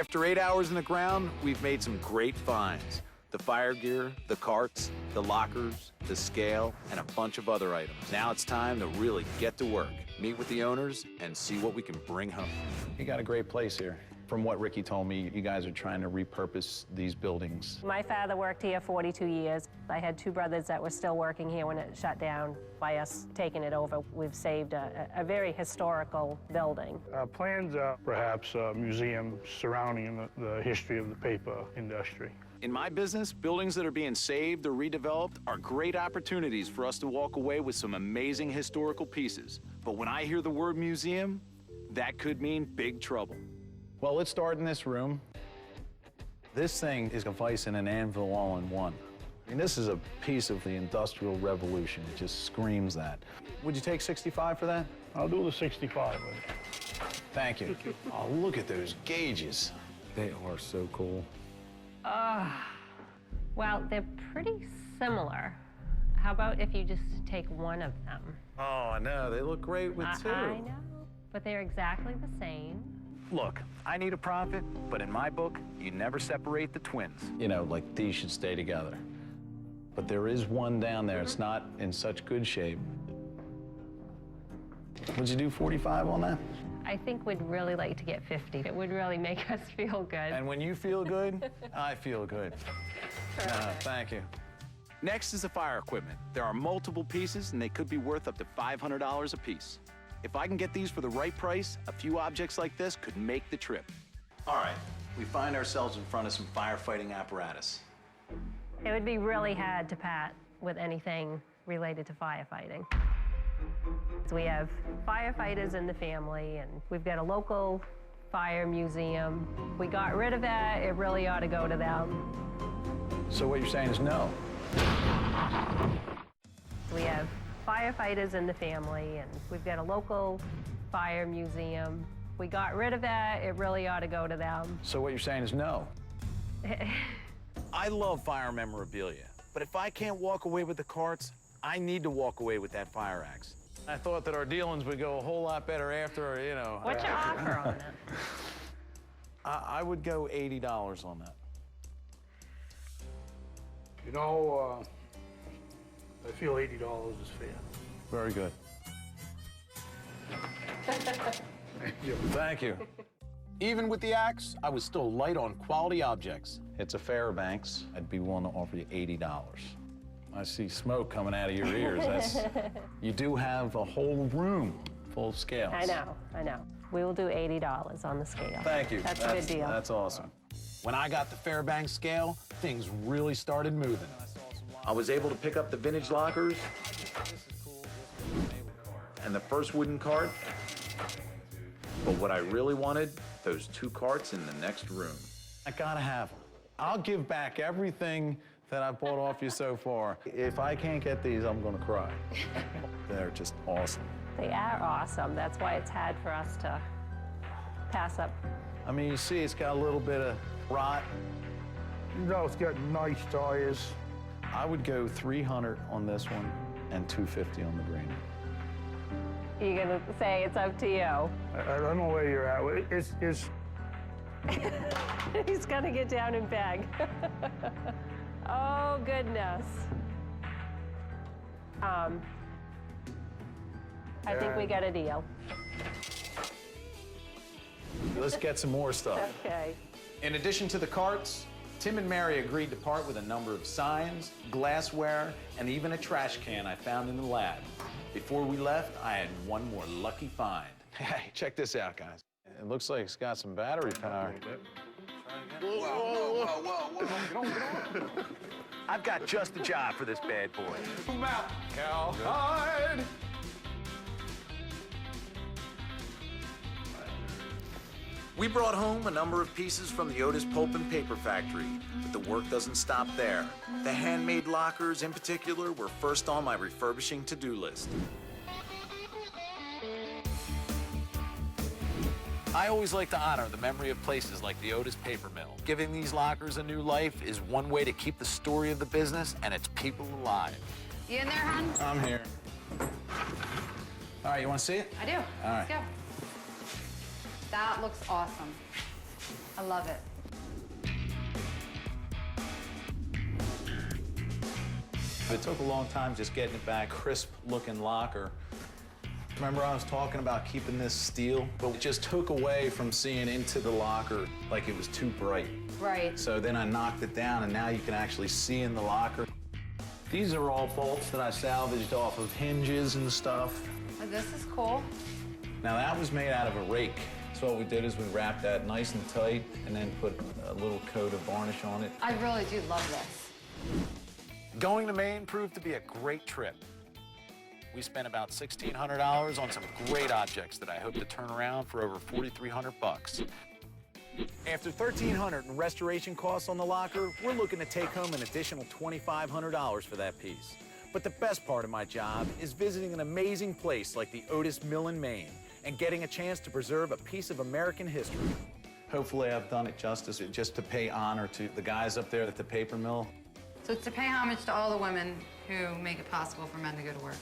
After 8 hours in the ground, we've made some great finds. The fire gear, the carts, the lockers, the scale, and a bunch of other items. Now it's time to really get to work, meet with the owners, and see what we can bring home. You got a great place here. From what Ricky told me, you guys are trying to repurpose these buildings. My father worked here 42 years. I had two brothers that were still working here when it shut down. By us taking it over, we've saved a very historical building. Our plans are perhaps a museum surrounding the history of the paper industry. In my business, buildings that are being saved or redeveloped are great opportunities for us to walk away with some amazing historical pieces. But when I hear the word museum, that could mean big trouble. Well, let's start in this room. This thing is a vice and an anvil all in one. I mean, this is a piece of the Industrial Revolution. It just screams that. Would you take 65 for that? I'll do the 65 with it. Thank you. Oh, look at those gauges. They are so cool. Well, they're pretty similar. How about if you just take one of them? Oh, I know. They look great with two. I know, but they're exactly the same. Look, I need a profit, but in my book, you never separate the twins. You know, like these should stay together. But there is one down there. It's not in such good shape. Would you do 45 on that? I think we'd really like to get 50. It would really make us feel good. And when you feel good, I feel good. Thank you. Next is the fire equipment. There are multiple pieces, and they could be worth up to $500 a piece. If I can get these for the right price, a few objects like this could make the trip. All right, we find ourselves in front of some firefighting apparatus. It would be really hard to pat with anything related to firefighting. So we have firefighters in the family, and we've got a local fire museum. We got rid of that, it really ought to go to them. So what you're saying is no? We have firefighters in the family, and we've got a local fire museum. We got rid of that, it really ought to go to them. So what you're saying is no? I love fire memorabilia, but if I can't walk away with the carts, I need to walk away with that fire axe. I thought that our dealings would go a whole lot better after, you know. What's your offer on it? I would go $80 on that. You know, I feel $80 is fair. Very good. Thank you. Thank you. Even with the axe, I was still light on quality objects. It's a Fairbanks. I'd be willing to offer you $80. I see smoke coming out of your ears. You do have a whole room full of scales. I know. We will do $80 on the scale. Thank you. That's a good deal. That's awesome. When I got the Fairbanks scale, things really started moving. I was able to pick up the vintage lockers and the first wooden cart. But what I really wanted, those two carts in the next room. I gotta have them. I'll give back everything that I've bought off you so far. If I can't get these, I'm gonna cry. They're just awesome. They are awesome. That's why it's hard for us to pass up. I mean, you see it's got a little bit of rot. You know, it's got nice tires. I would go 300 on this one and 250 on the green. You're gonna say it's up to you. I don't know where you're at. It's He's gonna get down and beg. Oh, goodness. I think we got a deal. Let's get some more stuff. Okay. In addition to the carts, Tim and Mary agreed to part with a number of signs, glassware, and even a trash can I found in the lab. Before we left, I had one more lucky find. Hey, check this out, guys. It looks like it's got some battery power. Whoa. I've got just the job for this bad boy. Boom out, cowhide! We brought home a number of pieces from the Otis Pulp and Paper Factory, but the work doesn't stop there. The handmade lockers, in particular, were first on my refurbishing to-do list. I always like to honor the memory of places like the Otis Paper Mill. Giving these lockers a new life is one way to keep the story of the business and its people alive. You in there, hon? I'm here. All right, you want to see it? I do. All right. Let's go. That looks awesome. I love it. It took a long time just getting it back, crisp-looking locker. Remember I was talking about keeping this steel? But it just took away from seeing into the locker like it was too bright. Right. So then I knocked it down, and now you can actually see in the locker. These are all bolts that I salvaged off of hinges and stuff. Oh, this is cool. Now that was made out of a rake. So what we did is we wrapped that nice and tight and then put a little coat of varnish on it. I really do love this. Going to Maine proved to be a great trip. We spent about $1,600 on some great objects that I hope to turn around for over $4,300 bucks. After $1,300 in restoration costs on the locker, we're looking to take home an additional $2,500 for that piece. But the best part of my job is visiting an amazing place like the Otis Mill in Maine and getting a chance to preserve a piece of American history. Hopefully I've done it justice, just to pay honor to the guys up there at the paper mill. So it's to pay homage to all the women who make it possible for men to go to work.